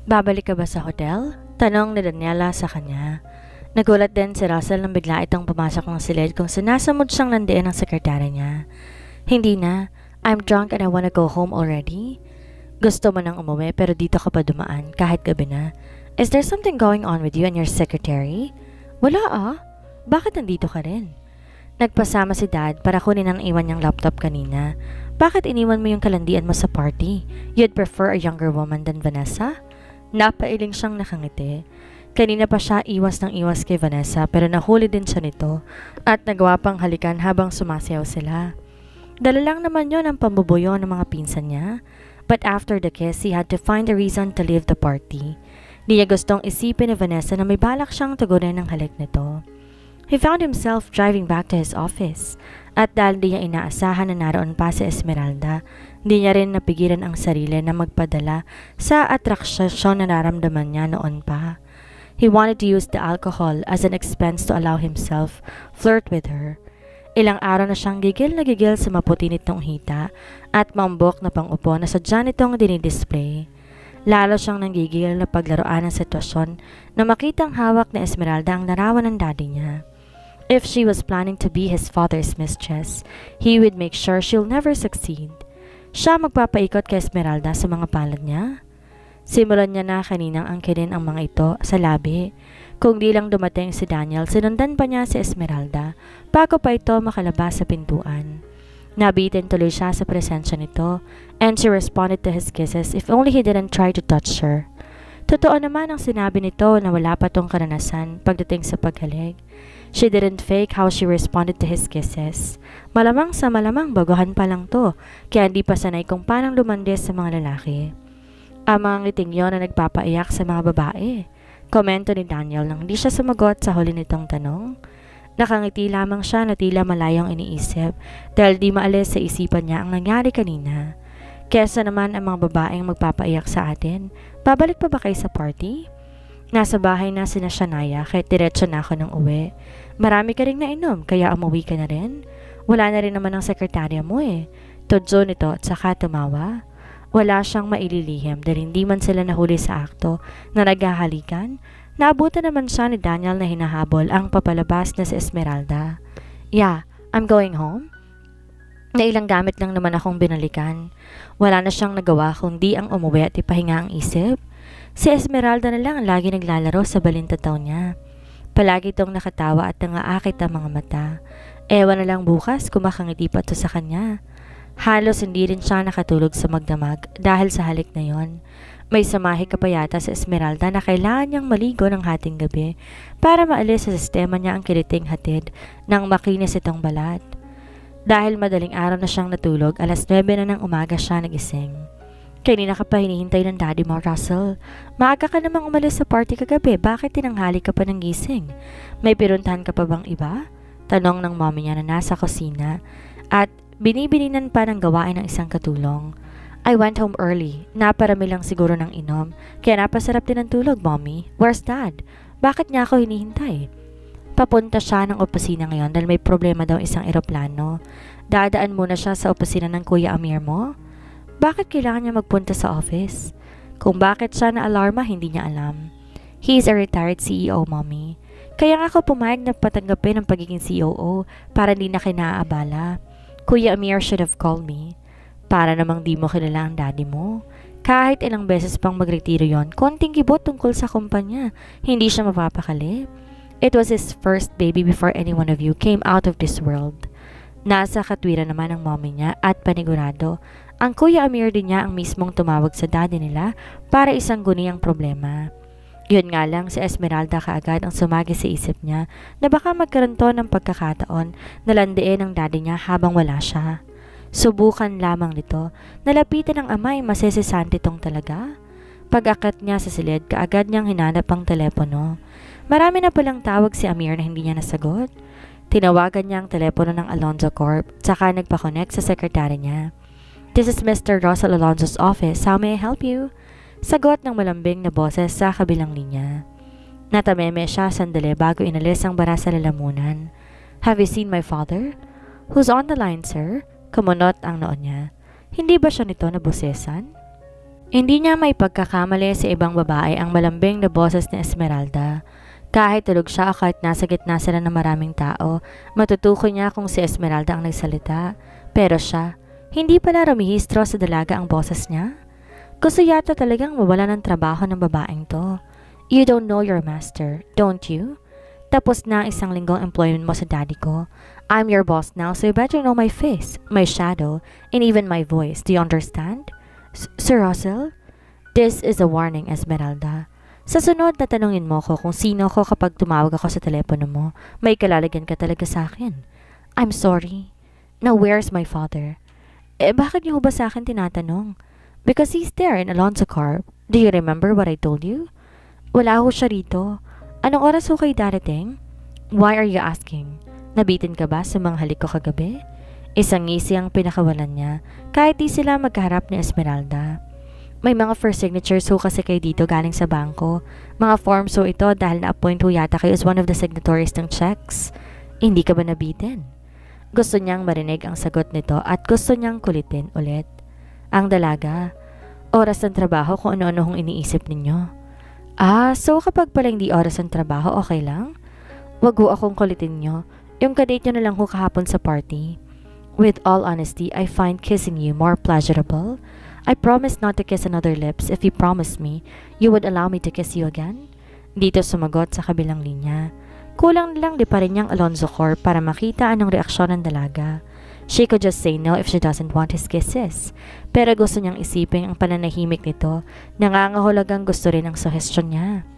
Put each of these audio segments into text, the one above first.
Babalik ka ba sa hotel? Tanong ni Daniela sa kanya. Nagulat din si Russell nang bigla itong pumasok ng silid kung sinasamod siyang nandiyan ng sekretary niya. Hindi na. I'm drunk and I wanna go home already. Gusto mo nang umuwi pero dito ka pa dumaan kahit gabi na. Is there something going on with you and your secretary? Wala ah. Bakit nandito ka rin? Nagpasama si Dad para kunin ang iwan niyang laptop kanina. Bakit iniwan mo yung kalandian mo sa party? You'd prefer a younger woman than Vanessa? Napailing siyang nakangiti. Kanina pa siya iwas ng iwas kay Vanessa pero nahuli din siya nito at nagawa pang halikan habang sumasayaw sila. Dala lang naman yon ang pambubuyo ng mga pinsan niya. But after the kiss, he had to find a reason to leave the party. Di niya gustong isipin ni Vanessa na may balak siyang tugunin ng halik nito. He found himself driving back to his office. At dahil di niya inaasahan na naroon pa si Esmeralda, di niya rin napigilan ang sarili na magpadala sa atraksyon na naramdaman niya noon pa. He wanted to use the alcohol as an expense to allow himself flirt with her. Ilang araw na siyang gigil na gigil sa maputi nitong hita at mambok na pang-upo na sadya nitong dinidisplay. Lalo siyang nanggigil na paglaruan ng sitwasyon na makitang hawak na Esmeralda ang larawan ng daddy niya. If she was planning to be his father's mistress, he would make sure she'll never succeed. Siya magpapaikot kay Esmeralda sa mga palad niya. Simulan niya na kaninang angkinin ang mga ito sa labi. Kung di lang dumating si Daniel, sinundan pa niya si Esmeralda bago pa ito makalabas sa pintuan. Nabitin tuloy siya sa presensya nito and she responded to his kisses if only he didn't try to touch her. Totoo naman ang sinabi nito na wala pa tong karanasan pagdating sa paghalig. She didn't fake how she responded to his kisses. Malamang sa malamang baguhan pa lang to, kaya hindi pa sanay kung paano lumandis sa mga lalaki. Ang mga ngiting yon na nagpapaiyak sa mga babae. Komento ni Daniel nang hindi siya sumagot sa huli nitong tanong. Nakangiti lamang siya na tila malayong iniisip dahil di maalis sa isipan niya ang nangyari kanina. Kesa naman ang mga babaeng magpapaiyak sa atin, babalik pa ba kayo sa party? Nasa bahay na sina Shania kahit diretso na ako ng uwi. Marami ka ring nainom kaya umuwi ka na rin? Wala na rin naman ang sekretarya mo eh. Tudyo nito at saka tumawa. Wala siyang maililihim dahil hindi man sila nahuli sa akto na naghahalikan. Naabutan naman siya ni Daniel na hinahabol ang papalabas na si Esmeralda. Yeah, I'm going home. Nailang gamit lang naman akong binalikan. Wala na siyang nagawa kundi ang umuwi at ipahinga ang isip. Si Esmeralda na lang ang lagi naglalaro sa balintataw niya. Palagi itong nakatawa at nangaakit ang mga mata. Ewan na lang bukas kung makangiti pa to sa kanya. Halos hindi rin siya nakatulog sa magdamag dahil sa halik na yon. May samahi ka pa yata sa Esmeralda na kailangan niyang maligo ng hating gabi para maalis sa sistema niya ang kiliting hatid ng makinis itong balat. Dahil madaling araw na siyang natulog, 9:00 na ng umaga siya nagising. Kanina ka pa hinihintay ng daddy mo, Russell. Maaga ka namang umalis sa party kagabi, bakit tinanghali ka pa ng gising? May piruntahan ka pa bang iba? Tanong ng mommy niya na nasa kusina at binibininan pa ng gawain ng isang katulong. I went home early. Naparami lang siguro ng inom. Kaya napasarap din ang tulog, mommy. Where's dad? Bakit niya ako hinihintay? Papunta siya ng opisina ngayon dahil may problema daw isang eroplano. Dadaan muna siya sa opisina ng Kuya Amir mo? Bakit kailangan niya magpunta sa office? Kung bakit siya na-alarma, hindi niya alam. He is a retired CEO, mommy. Kaya nga ako pumayag na patanggapin ang pagiging COO para hindi na kinaabala. Kuya Amir should have called me. Para namang di mo kilala ang daddy mo. Kahit ilang beses pang magretiro yon, konting kibot tungkol sa kumpanya. Hindi siya mapapakali. It was his first baby before any one of you came out of this world. Nasa katwiran naman ang mommy niya at panigurado. Ang Kuya Amir din niya ang mismong tumawag sa daddy nila para isangguni ang problema. Yun nga lang si Esmeralda kaagad ang sumagi sa isip niya na baka magkaroon to ng pagkakataon na landiin ang daddy niya habang wala siya. Subukan lamang nito, nalapitan ng ama ay masesesante tong talaga. Pag-akyat niya sa silid, kaagad niyang hinanap ang telepono. Marami na palang tawag si Amir na hindi niya nasagot. Tinawagan niya ang telepono ng Alonzo Corp, tsaka nagpa-connect sa sekretary niya. This is Mr. Russell Alonzo's office. How may I help you? Sagot ng malambing na boses sa kabilang linya. Natameme siya sandali bago inalis ang bara sa lalamunan. Have you seen my father? Who's on the line, sir? Kumunot ang noon niya. Hindi ba siya nito nabusesan? Hindi niya may pagkakamali sa ibang babae ang malambing na boses ni Esmeralda. Kahit tulog siya o kahit nasa gitna sila ng maraming tao, matutukoy niya kung si Esmeralda ang nagsalita. Pero siya, hindi pala rumihistro sa dalaga ang boses niya. Gusto yata talagang mawala ng trabaho ng babaeng to. You don't know your master, don't you? Tapos na ang isang linggong employment mo sa daddy ko. I'm your boss now, so you better know my face, my shadow, and even my voice. Do you understand? Sir Russell? This is a warning, Esmeralda. Sa sunod na tanungin mo ko kung sino ko kapag tumawag ako sa telepono mo, may kalalagyan ka talaga sa akin. I'm sorry. Now where's my father? Bakit niyo ba sa akin tinatanong? Because he's there in Alonzo car. Do you remember what I told you? Wala ho siya rito. Anong oras ho kayo darating? Why are you asking? Nabitin ka ba sa mga halik ko kagabi? Isang ngisi ang pinakawalan niya, kahit di sila magkaharap ni Esmeralda. May mga first signatures ho kasi kayo dito galing sa bangko. Mga forms ho ito dahil na-appoint ho yata kayo as one of the signatories ng checks. Hindi ka ba nabitin? Gusto niyang marinig ang sagot nito at gusto niyang kulitin ulit. Ang dalaga, oras ng trabaho kung ano-ano hong iniisip ninyo. So kapag pala hindi oras ng trabaho, okay lang? Wag ho akong kulitin nyo. Yung kadate nyo na lang ho kahapon sa party. With all honesty, I find kissing you more pleasurable. I promise not to kiss another lips if you promise me you would allow me to kiss you again. Dito sumagot sa kabilang linya. Kulang lang di pa rin niyang Alonzo Corp para makita anong reaksyon ng dalaga. She could just say no if she doesn't want his kisses. Pero gusto niyang isipin ang pananahimik nito, nangangahulugang gusto rin ang suhestyon niya.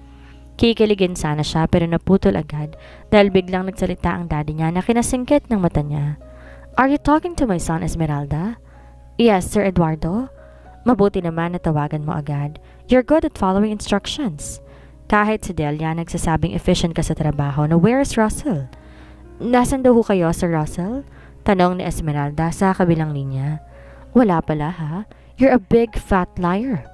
Kikiligin sana siya pero naputol agad dahil biglang nagsalita ang daddy niya na kinasingkit ng mata niya. Are you talking to my son, Esmeralda? Yes, Sir Eduardo. Mabuti naman na tawagan mo agad. You're good at following instructions. Kahit si Delia nagsasabing efficient ka sa trabaho na where's Russell? Nasaan daw ho kayo, Sir Russell? Tanong ni Esmeralda sa kabilang linya. Wala pala ha? You're a big fat liar.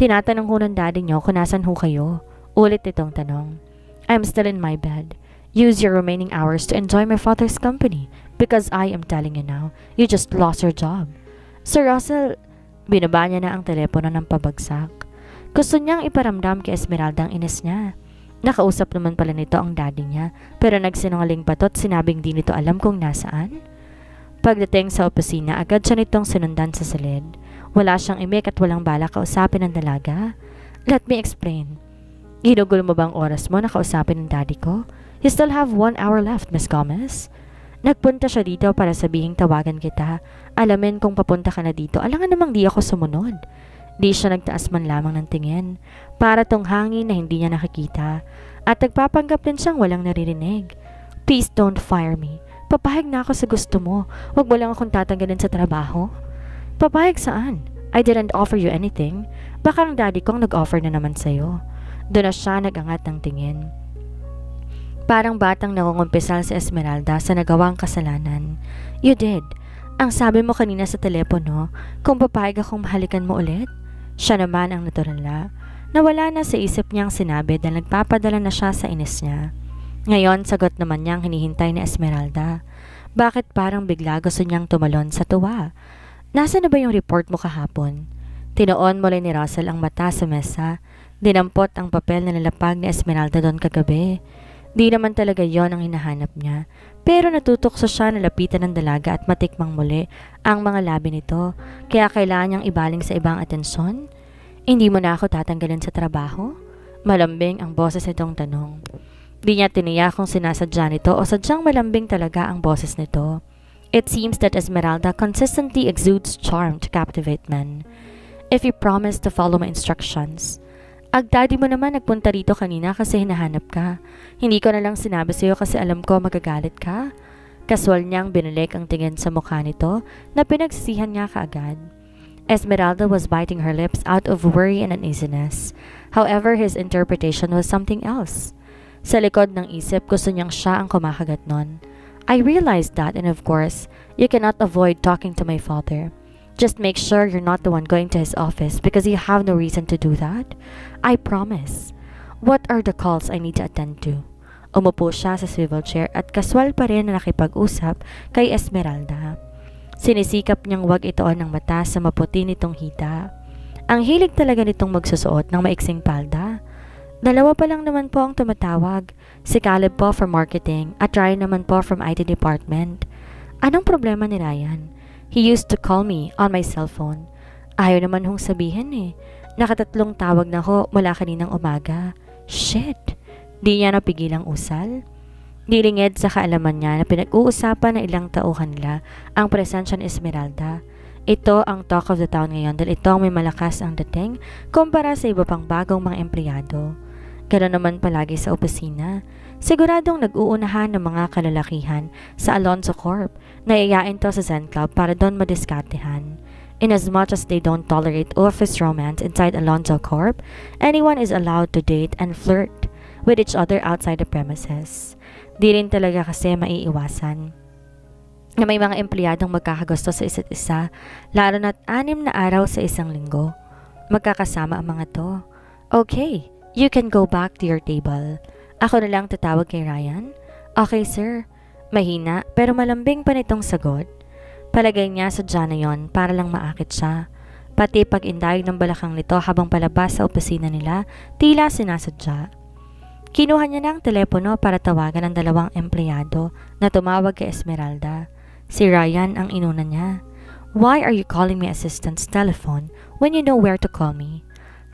Tinatanong ho ng daddy niyo kung nasan ho kayo. Ulit itong tanong. I'm still in my bed. Use your remaining hours to enjoy my father's company because I am telling you now, you just lost your job. Sir Russell, binaba niya na ang telepono ng pabagsak. Gusto niyang iparamdam kay Esmeralda ang inis niya. Nakausap naman pala nito ang daddy niya pero nagsinungaling pa to't sinabing di nito alam kung nasaan. Pagdating sa opisina, agad siya nitong sinundan sa silid. Wala siyang imik at walang bala kausapin ng dalaga. Let me explain. Ginugol mo bang oras mo na kausapin ng daddy ko? You still have 1 hour left, Miss Gomez. Nagpunta siya dito para sabihing tawagan kita. Alamin kung papunta ka na dito. Alangan namang di ako sumunod. Di siya nagtaas man lamang ng tingin. Para tong hangin na hindi niya nakikita. At nagpapanggap din siyang walang naririnig. Please don't fire me. Papahig na ako sa gusto mo. Huwag mo lang akong tatanggalin sa trabaho. Papahig saan? I didn't offer you anything. Baka ang daddy kong nag-offer na naman sa'yo. Doon na siya nagangat ng tingin. Parang batang nangungumpisal si Esmeralda sa nagawang kasalanan. You did. Ang sabi mo kanina sa telepono, kung papayag akong mahalikan mo ulit. Siya naman ang naturala. Nawala na sa isip niyang sinabi dahil nagpapadala na siya sa inis niya. Ngayon, sagot naman niyang hinihintay ni Esmeralda. Bakit parang bigla gusto niyang tumalon sa tuwa? Nasaan na ba yung report mo kahapon? Tinoon muli ni Russell ang mata sa mesa. Dinampot ang papel na nalapag ni Esmeralda doon kagabi. Di naman talaga yon ang hinahanap niya. Pero natutokso siya na lapitan ng dalaga at matikmang muli ang mga labi nito. Kaya kailangan niyang ibaling sa ibang atensyon. Hindi mo na ako tatanggalin sa trabaho? Malambing ang boses nitong tanong. Di niya tiniyak kung sinasadya nito o sadyang malambing talaga ang boses nito. It seems that Esmeralda consistently exudes charm to captivate men. If you promise to follow my instructions. Daddy mo naman nagpunta rito kanina kasi hinahanap ka. Hindi ko na lang sinabi sa'yo kasi alam ko magagalit ka. Kaswal niyang binalik ang tingin sa mukha nito na pinagsisihan niya kaagad. Esmeralda was biting her lips out of worry and uneasiness. However, his interpretation was something else. Sa likod ng isip, gusto niyang siya ang kumakagat nun. I realized that and of course, you cannot avoid talking to my father. Just make sure you're not the one going to his office because you have no reason to do that. I promise. What are the calls I need to attend to? Umupo siya sa swivel chair at kaswal pa rin na nakipag-usap kay Esmeralda. Sinisikap niyang wag itoon ng mata sa maputi nitong hita. Ang hilig talaga nitong magsusuot ng maiksing palda. Dalawa pa lang naman po ang tumatawag. Si Caleb po from marketing at Ryan naman po from IT department. Anong problema ni Ryan? He used to call me on my cellphone. Ayaw naman hong sabihin eh. Nakatatlong tawag na ho mula kaninang umaga. Shit! Di niya napigilang usal. Dilingid sa kaalaman niya na pinag-uusapan ng ilang tauhan nila ang presensya ni Esmeralda. Ito ang talk of the town ngayon dahil ito ang may malakas ang dating kumpara sa iba pang bagong mga empleyado. Ganoon naman palagi sa opisina. Siguradong nag-uunahan ng mga kalalakihan sa Alonzo Corp na iayain to sa Zen Club para doon madiskartehan. Inasmuch as they don't tolerate office romance inside Alonzo Corp, anyone is allowed to date and flirt with each other outside the premises. Di rin talaga kasi maiiwasan na may mga empleyadong magkakagusto sa isa't isa, lalo na't 6 na araw sa isang linggo. Magkakasama ang mga to. Okay, you can go back to your table. Ako na lang tatawag kay Ryan. Okay sir. Mahina pero malambing pa nitong sagot. Palagay niya sa dyan na yon para lang maakit siya. Pati pag-indayog ng balakang nito habang palabas sa opisina nila, tila sinasadya. Kinuha niya ng telepono para tawagan ang 2 empleyado na tumawag kay Esmeralda. Si Ryan ang inuna niya. Why are you calling me assistant's telephone when you know where to call me?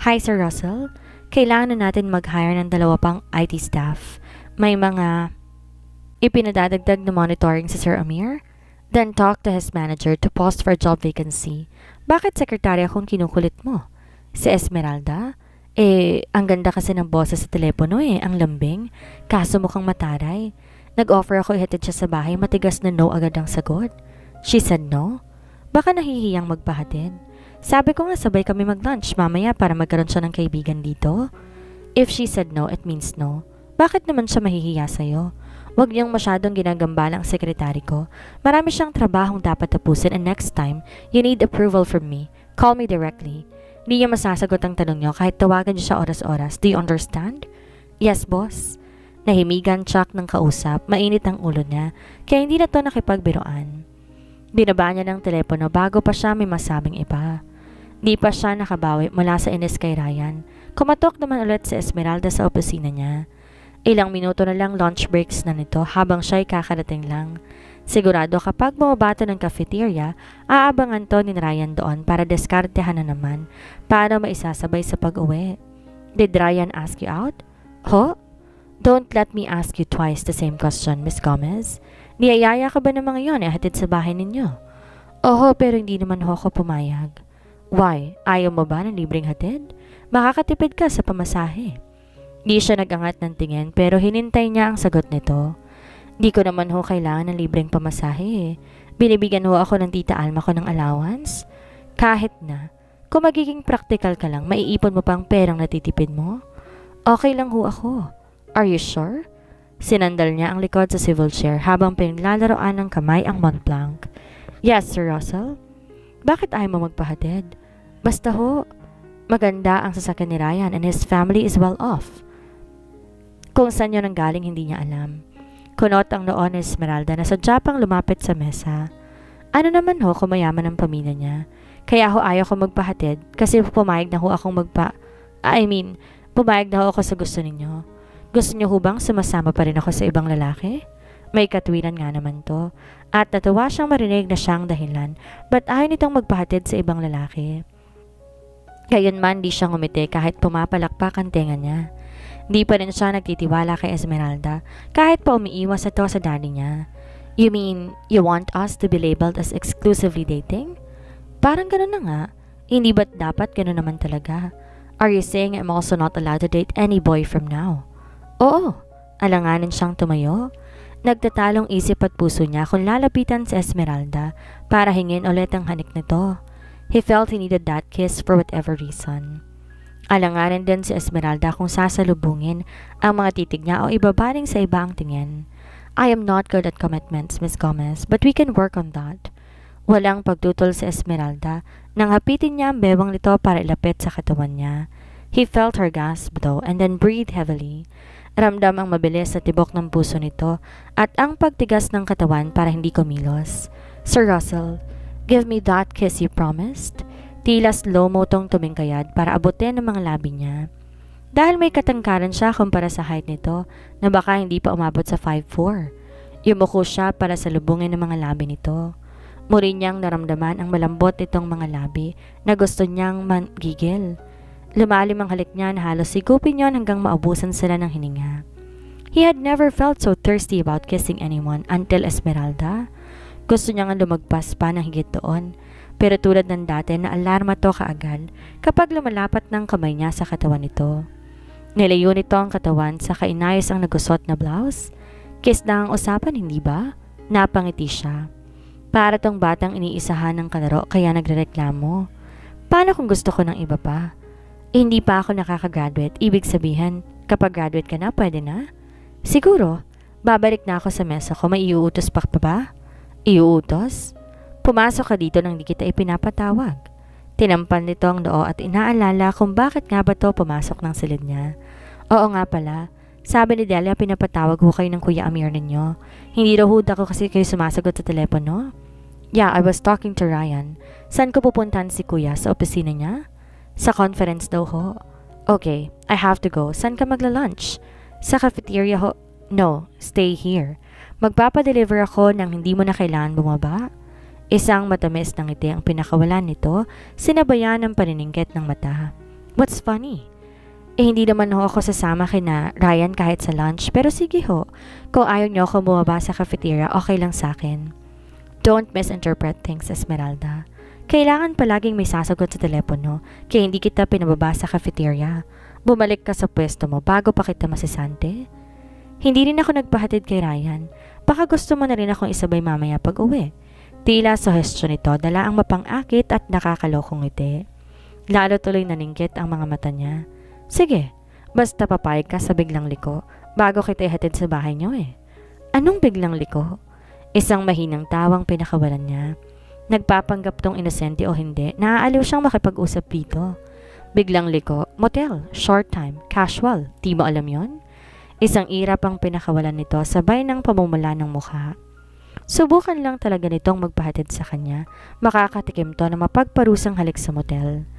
Hi Sir Russell, kailangan na natin mag-hire ng 2 pang IT staff. May mga ipinadadagdag na monitoring si Sir Amir. Then talk to his manager to post for a job vacancy. Bakit sekretarya kung kinukulit mo? Si Esmeralda? Ang ganda kasi ng boses sa telepono ang lambing. Kaso mukhang mataray. Nag-offer ako ihatid siya sa bahay, matigas na no agad ang sagot. She said no? Baka nahihiyang magpahatid. Sabi ko nga sabay kami mag-lunch mamaya para magkaroon siya ng kaibigan dito. If she said no, it means no. Bakit naman siya mahihiya sa'yo? Huwag niyang masyadong ginagambala ang sekretary ko. Marami siyang trabahong dapat tapusin and next time, you need approval from me. Call me directly. Hindi niya masasagot ang tanong niyo kahit tawagan niyo siya oras-oras. Do you understand? Yes, boss. Nahimigan Chuck ng kausap. Mainit ang ulo niya, kaya hindi na to nakipagbiroan. Binaba niya ng telepono bago pa siya may masabing iba. Di pa siya nakabawi mula sa inis kay Ryan. Kumatok naman ulit si Esmeralda sa opisina niya. Ilang minuto na lang lunch breaks na nito habang siya'y kakarating lang. Sigurado kapag bumabata ng cafeteria, aabangan to ni Ryan doon para diskartehan na naman para maisasabay sa pag-uwi. Did Ryan ask you out? Ho? Don't let me ask you twice the same question, Miss Gomez. Niyayaya ka ba ng mga yon hatid sa bahay ninyo? Oho, pero hindi naman ho ako pumayag. Why? Ayaw mo ba ng libreng hatid? Makakatipid ka sa pamasahe. Di siya nag-angat ng tingin pero hinintay niya ang sagot nito. Di ko naman ho kailangan ng libreng pamasahe. Binibigyan ho ako ng tita Alma ko ng allowance. Kahit na, kung magiging practical ka lang, maiipon mo pang perang natitipid mo? Okay lang ho ako. Are you sure? Sinandal niya ang likod sa swivel chair habang pinaglalaroan ng kamay ang Montblanc. Yes, Sir Russell. Bakit ayaw mo magpahatid? Basta ho, maganda ang sasakyan ni Ryan and his family is well off. Kung saan yun ang galing hindi niya alam. Kunot ang noon ni Esmeralda na sadya pang lumapit sa mesa. Ano naman ho kung mayaman ang pamilya niya? Kaya ho ayaw ko magpahatid kasi pumayag na ho akong pumayag na ho ako sa gusto ninyo. Gusto niyo ho bang sumasama pa rin ako sa ibang lalaki? May katwiran nga naman to. At natuwa siyang marinig na siyang dahilan ba't ayaw nitong magpahatid sa ibang lalaki. Gayunman di siya ngumiti kahit pumapalakpak ang tenga niya. Di pa rin siya nagtitiwala kay Esmeralda kahit pa umiiwas ito sa daddy niya. You mean, you want us to be labeled as exclusively dating? Parang gano'n na nga. Hindi ba't dapat gano'n naman talaga? Are you saying I'm also not allowed to date any boy from now? Oo, alanganin siyang tumayo. Nagtatalong isip at puso niya kung lalapitan si Esmeralda para hingin ulit ang hanik nito. He felt he needed that kiss for whatever reason. Alanganin din si Esmeralda kung sasalubungin ang mga titig niya o ibabaling sa iba ang tingin. I am not good at commitments, Miss Gomez, but we can work on that. Walang pagtutol si Esmeralda nang hapitin niya ang bewang nito para ilapit sa katawan niya. He felt her gasp though and then breathed heavily. Ramdam ang mabilis sa tibok ng puso nito at ang pagtigas ng katawan para hindi kumilos. Sir Russell, give me that kiss you promised. Tila slow-mo tong tumingkayad para abutin ang mga labi niya. Dahil may katangkaran siya kumpara sa height nito na baka hindi pa umabot sa 5'4". Yumuko siya para salubungin ang mga labi nito. Muli niyang naramdaman ang malambot nitong mga labi na gusto niyang manggigil. Lumalim ang halik niya na halos sigupin yon hanggang maubusan sila ng hininga. He had never felt so thirsty about kissing anyone until Esmeralda. Gusto niya nga lumagpas pa ng higit doon. Pero tulad ng dati na alarma to kaagad kapag lumalapat ng kamay niya sa katawan nito. Nilayo nito ang katawan sa kainayos ang nagusot na blouse. Kiss na ang usapan, hindi ba? Napangiti siya. Para tong batang iniisahan ng kalaro kaya nagrereklamo. Paano kung gusto ko ng iba pa? Hindi pa ako nakakagraduate, ibig sabihin, kapag graduate ka na, pwede na? Siguro, babalik na ako sa mesa ko, may iuutos pa ba? Iuutos? Pumasok ka dito nang di kita ipinapatawag. Tinampan nito ang noo at inaalala kung bakit nga ba to pumasok ng silid niya. Oo nga pala, sabi ni Delia pinapatawag ho kayo ng Kuya Amir ninyo. Hindi raw ako kasi kayo sumasagot sa telepono. Yeah, I was talking to Ryan. Saan ko pupuntahan si Kuya? Sa opisina niya? Sa conference daw ho. Okay, I have to go. Saan ka magla-lunch? Sa cafeteria ho? No, stay here. Magpapadeliver ako nang hindi mo na kailangan bumaba. Isang matamis na ngiti ang pinakawalan nito, sinabayan ng paniningkit ng mata. What's funny? Hindi naman ho ako sasama kina Ryan kahit sa lunch, pero sige ho. Kung ayaw niyo ako bumaba sa cafeteria, okay lang sa akin. Don't misinterpret things, Esmeralda. Kailangan palaging may sasagot sa telepono, kaya hindi kita pinababa sa cafeteria. Bumalik ka sa pwesto mo bago pa kita masisante. Hindi rin ako nagpahatid kay Ryan. Baka gusto mo na rin akong isabay mamaya pag uwi. Tila suhestyon nito dala ang mapang-akit at nakakalokong ngiti. Lalo tuloy naningkit ang mga mata niya. Sige, basta papayag ka sa biglang liko bago kita ihatid sa bahay niyo eh. Anong biglang liko? Isang mahinang tawang pinakawalan niya. Nagpapanggap tong inosente o hindi, naaaliw siyang makipag-usap dito. Biglang liko, motel, short time, casual, di mo alam yon? Isang irap ang pinakawalan nito sabay ng pamumula ng mukha. Subukan lang talaga nitong magpahatid sa kanya. Makakatikim to na mapagparusang halik sa motel.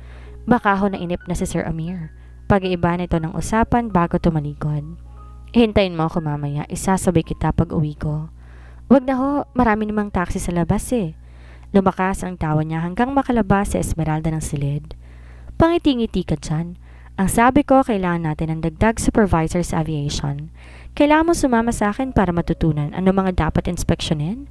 Baka ho nainip na si Sir Amir. Pag-iiba nito ng usapan bago tumalikod. Hintayin mo ako mamaya, isasabay kita pag uwi ko. Wag na ho, marami namang taxi sa labas eh. Lumakas ang tawa niya hanggang makalabas si Esmeralda ng silid. Pangiti-ngiti ka dyan. Ang sabi ko, kailangan natin ng dagdag supervisor sa aviation. Kailangan mo sumama sa akin para matutunan ano mga dapat inspeksyonin?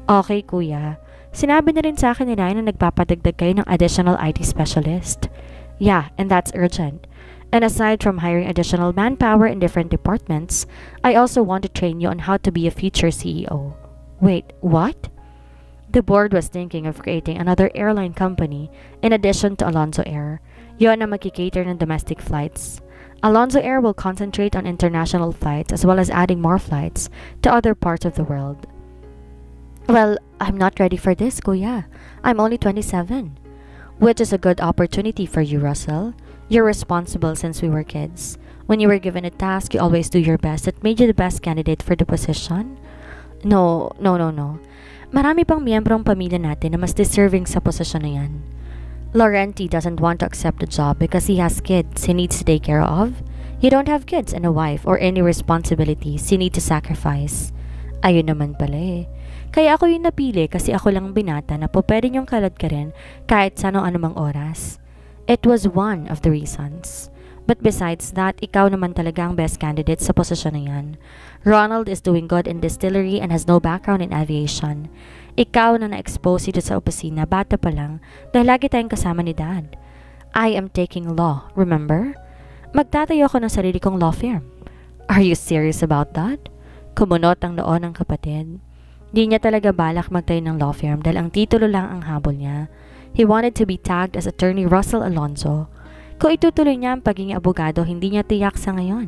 Okay, kuya. Sinabi na rin sa akin ni Ryan na nagpapadagdag kayo ng additional IT specialist. Yeah, and that's urgent. And aside from hiring additional manpower in different departments, I also want to train you on how to be a future CEO. Wait, what? The board was thinking of creating another airline company in addition to Alonzo Air. Yon ang magkikater ng domestic flights. Alonzo Air will concentrate on international flights as well as adding more flights to other parts of the world. Well, I'm not ready for this, Kuya. I'm only 27. Which is a good opportunity for you, Russell. You're responsible since we were kids. When you were given a task, you always do your best. That made you the best candidate for the position. No. Marami pang miyembrong pamilya natin na mas deserving sa posisyon na yan. Laurenti doesn't want to accept the job because he has kids he needs to take care of. You don't have kids and a wife or any responsibilities you need to sacrifice. Ayun naman pala eh. Kaya ako yung napili kasi ako lang binata na po pwede niyong kalad ka rin kahit sa anumang oras. It was one of the reasons. But besides that, ikaw naman talaga ang best candidate sa posisyon na yan. Ronald is doing good in distillery and has no background in aviation. Ikaw na na-expose dito sa opisina, bata pa lang, dahil lagi tayong kasama ni Dad. I am taking law, remember? Magtatayo ako ng sarili kong law firm. Are you serious about that? Kumunot ang noo ng kapatid. Di niya talaga balak magtayo ng law firm dahil ang titulo lang ang habol niya. He wanted to be tagged as Attorney Russell Alonzo. Kung itutuloy niya ang pagiging abogado, hindi niya tiyak sa ngayon.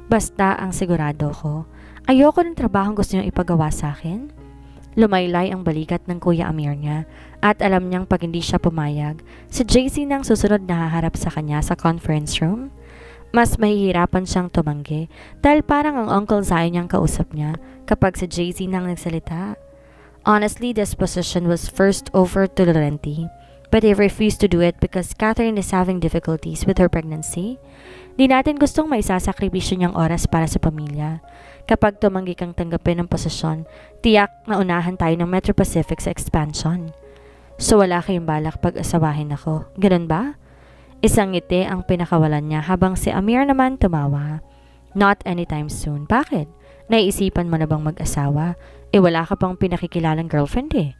Basta ang sigurado ko, ayoko ng trabahong gusto niyang ipagawa sa akin. Lumaylay ang balikat ng Kuya Amir niya at alam niyang pag hindi siya pumayag, si JC nang susunod na haharap sa kanya sa conference room. Mas mahihirapan siyang tumanggi dahil parang ang Uncle Zion niyang kausap niya kapag si JC nang nagsalita. Honestly, this position was first over to Laurenti. But they refused to do it because Catherine is having difficulties with her pregnancy. Di natin gustong maisasakripisyo niyang oras para sa pamilya. Kapag tumanggi kang tanggapin ng posisyon, tiyak na unahan tayo ng Metro Pacific sa expansion. So wala kayong balak pag-asawahin ako, ganun ba? Isang ngiti ang pinakawalan niya habang si Amir naman tumawa. Not anytime soon. Bakit? Naiisipan mo na bang mag-asawa? Wala ka pang pinakikilalang girlfriend eh.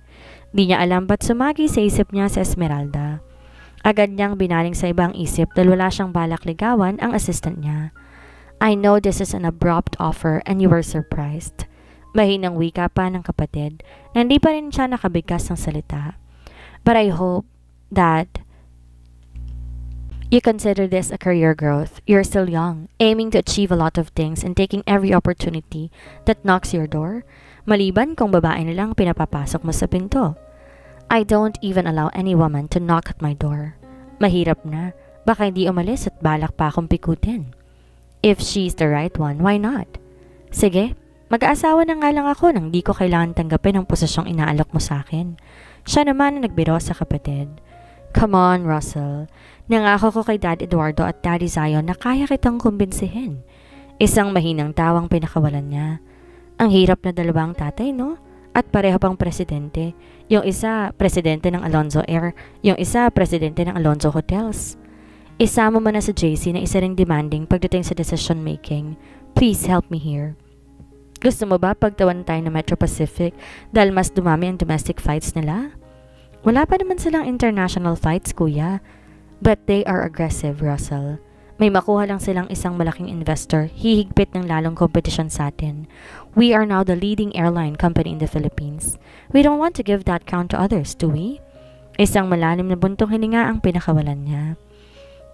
Di niya alam ba't sumagi sa isip niya si Esmeralda. Agad niyang binaling sa ibang isip dahil wala siyang balak ligawan ang assistant niya. I know this is an abrupt offer and you were surprised. Mahinang wika pa ng kapatid na hindi pa rin siya nakabigkas ng salita. But I hope that you consider this a career growth. You're still young, aiming to achieve a lot of things and taking every opportunity that knocks your door. Maliban kung babae na lang pinapapasok mo sa pinto. I don't even allow any woman to knock at my door. Mahirap na, baka hindi umalis at balak pa akong pikutin. If she's the right one, why not? Sige, mag-aasawa na nga lang ako nang di ko kailangan tanggapin ang posisyong inaalok mo sa akin. Siya naman ang nagbiro sa kapatid. Come on, Russell. Nangako ko kay Dad Eduardo at Daddy Zion na kaya kitang kumbinsihin. Isang mahinang tawang pinakawalan niya. Ang hirap na dalawang tatay, no? At pareho pang presidente. Yung isa, presidente ng Alonzo Air. Yung isa, presidente ng Alonzo Hotels. Isama mo na sa JC na isa ring demanding pagdating sa decision making. Please help me here. Gusto mo ba pagtawan tayo ng Metro Pacific dahil mas dumami ang domestic flights nila? Wala pa naman silang international flights, kuya. But they are aggressive, Russell. May makuha lang silang isang malaking investor, hihigpit ng lalong kompetisyon sa atin. We are now the leading airline company in the Philippines. We don't want to give that crown to others, do we? Isang malalim na buntong hininga ang pinakawalan niya.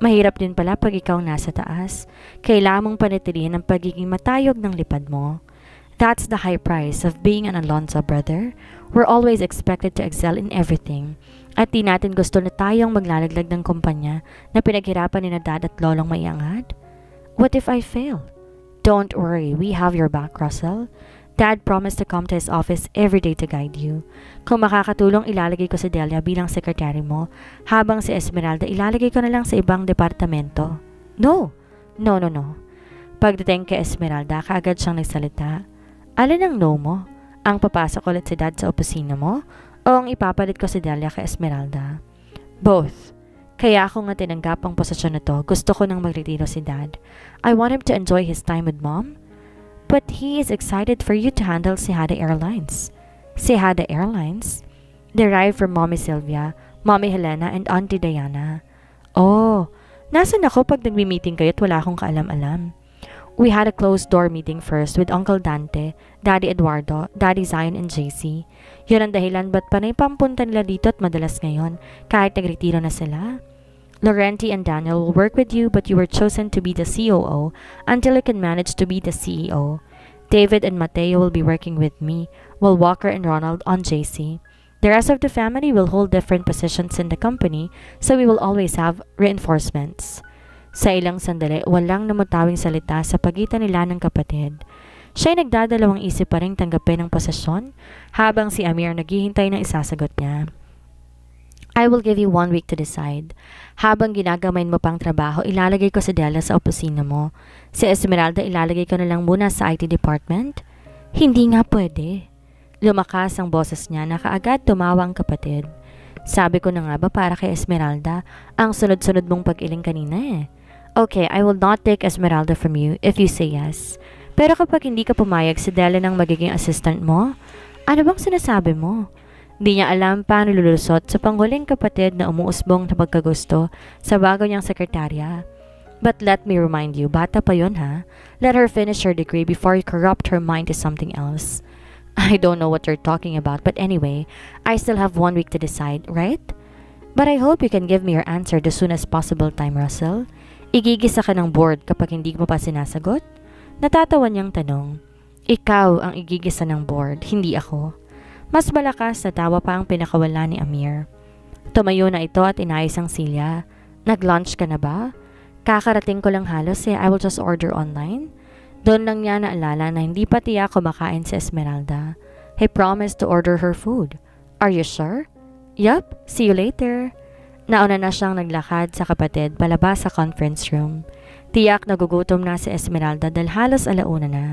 Mahirap din pala pag ikaw nasa taas. Kailangan mong panatilihin ang pagiging matayog ng lipad mo. That's the high price of being an Alonzo brother. We're always expected to excel in everything. At di natin gusto na tayong maglalaglag ng kumpanya na pinaghirapan ni na dad at lolong maiangat. What if I fail? Don't worry, we have your back, Russell. Dad promised to come to his office every day to guide you. Kung makakatulong, ilalagay ko si Delia bilang sekretary mo, habang si Esmeralda ilalagay ko na lang sa ibang departamento. No. Pagdating kay Esmeralda, kaagad siyang nagsalita. Alin ang no mo? Ang papasok ulit si Dad sa opisina mo? O ang ipapalit ko si Delia kay Esmeralda? Both. Kaya ako nga tinanggap ang posisyon na to. Gusto ko nang magretiro si Dad. I want him to enjoy his time with Mom. But he is excited for you to handle Sihada Airlines. Sihada Airlines? Derived from Mommy Sylvia, Mommy Helena, and Auntie Diana. Oh, nasan ako pag nagmi-meeting kayo at wala akong kaalam-alam? We had a closed-door meeting first with Uncle Dante, Daddy Eduardo, Daddy Zion, and JC. Yun ang dahilan ba't panay pampunta nila dito at madalas ngayon, kahit nagretiro na sila. Laurenti and Daniel will work with you but you were chosen to be the COO until you can manage to be the CEO. David and Mateo will be working with me, while Walker and Ronald on JC. The rest of the family will hold different positions in the company, so we will always have reinforcements. Sa ilang sandali, walang namutawing salita sa pagitan nila ng kapatid. Siya'y nagdadalawang isip pa rin tanggapin ang posisyon, habang si Amir naghihintay ng isasagot niya. I will give you 1 week to decide. Habang ginagamayin mo pang trabaho, ilalagay ko si Della sa opisina mo. Si Esmeralda ilalagay ko na lang muna sa IT department. Hindi nga pwede. Lumakas ang boses niya na kaagad tumawa ang kapatid. Sabi ko na nga ba para kay Esmeralda, ang sunod-sunod mong pag-iling kanina eh. Okay, I will not take Esmeralda from you if you say yes. Pero kapag hindi ka pumayag, si Della nang magiging assistant mo? Ano bang sinasabi mo? Di niya alam paano lulusot sa panghuling kapatid na umuusbong na pagkagusto sa bago niyang sekretarya. But let me remind you, bata pa yun ha? Let her finish her degree before you corrupt her mind to something else. I don't know what you're talking about, but anyway, I still have 1 week to decide, right? But I hope you can give me your answer the soonest possible time, Russell. Igigisa ka ng board kapag hindi mo pa sinasagot? Natatawa niyang tanong. Ikaw ang igigisa ng board, hindi ako. Mas malakas na tawa pa ang pinakawala ni Amir. Tumayo na ito at inayos ang silya. Nag-lunch ka na ba? Kakarating ko lang halos I will just order online. Doon lang niya naalala na hindi pa tiya kumakain si Esmeralda. He promised to order her food. Are you sure? Yup, see you later. Nauna na siyang naglakad sa kapatid palabas sa conference room. Tiyak nagugutom na si Esmeralda dahil halos alauna na.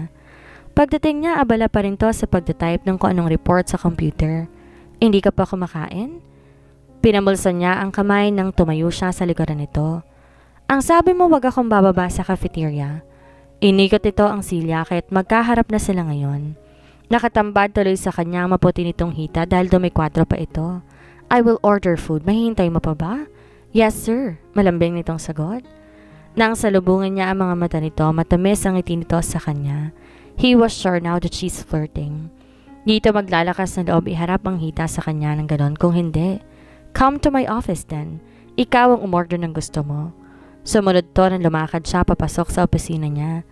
Pagdating niya, abala pa rin to sa pagtatype ng kung anong report sa computer. Hindi ka pa kumakain? Pinamulsan niya ang kamay nang tumayo siya sa likuran nito. Ang sabi mo wag akong bababa sa cafeteria. Inikot ito ang silya kahit magkaharap na sila ngayon. Nakatambad tuloy sa kanya ang maputi nitong hita dahil dumikwadro pa ito. I will order food. Mahihintay mo pa ba? Yes sir, malambing nitong sagot. Nang salubungin niya ang mga mata nito, matamis ang ngiti nito sa kanya. He was sure now that she's flirting. Dito maglalakas na loob iharap ang hita sa kanya ng ganon kung hindi. Come to my office then. Ikaw ang umorder ng gusto mo. Sumunod to nang lumakad siya papasok sa opisina niya.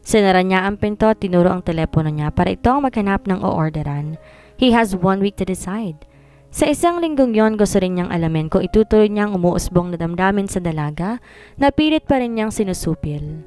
Sinara niya ang pinto at tinuro ang telepono niya para ito ang maghanap ng o-orderan. He has 1 week to decide. Sa isang linggong yon gusto rin niyang alamin kung itutuloy niyang umuusbong na damdamin sa dalaga na pilit pa rin niyang sinusupil.